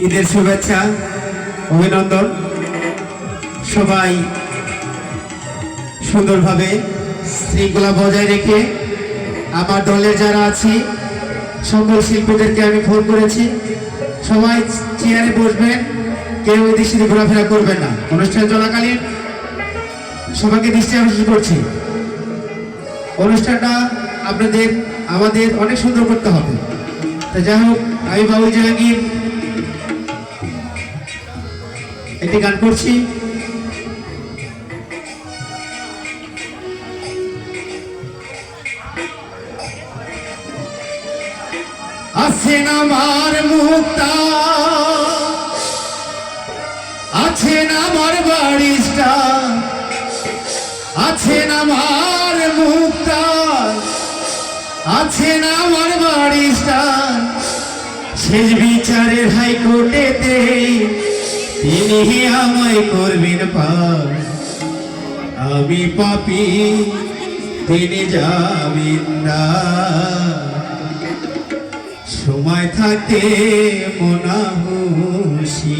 ঈদের শুভেচ্ছা অভিনন্দন। সবাই সুন্দরভাবে শৃঙ্খলা বজায় রেখে আমার দলের যারা আছে সকল শিল্পীদেরকে আমি ফোন করেছি, সবাই চেয়ারে বসবেন, কেউ এদিক সেদিক ঘোরাফেরা করবেন না। অনুষ্ঠান চলাকালীন সবাইকে দৃষ্টি আকর্ষণ করছি, অনুষ্ঠানটা আমাদের অনেক সুন্দর করতে হবে। যাই হোক, আমি বাবুল জাহাঙ্গীর একটি গান করছি। আছেন আমার মুক্তা, আছেন আমার বাড়িটা, আছেন আমার মুক্তা, আছেন আমার বাড়িটা। শেষ বিচারের হাইকোর্টেতে তিনি আমায় করবেন পার। আমি পাপী, তিনি জামিনদার। সময় থাকতে মনা হুঁশিয়ার।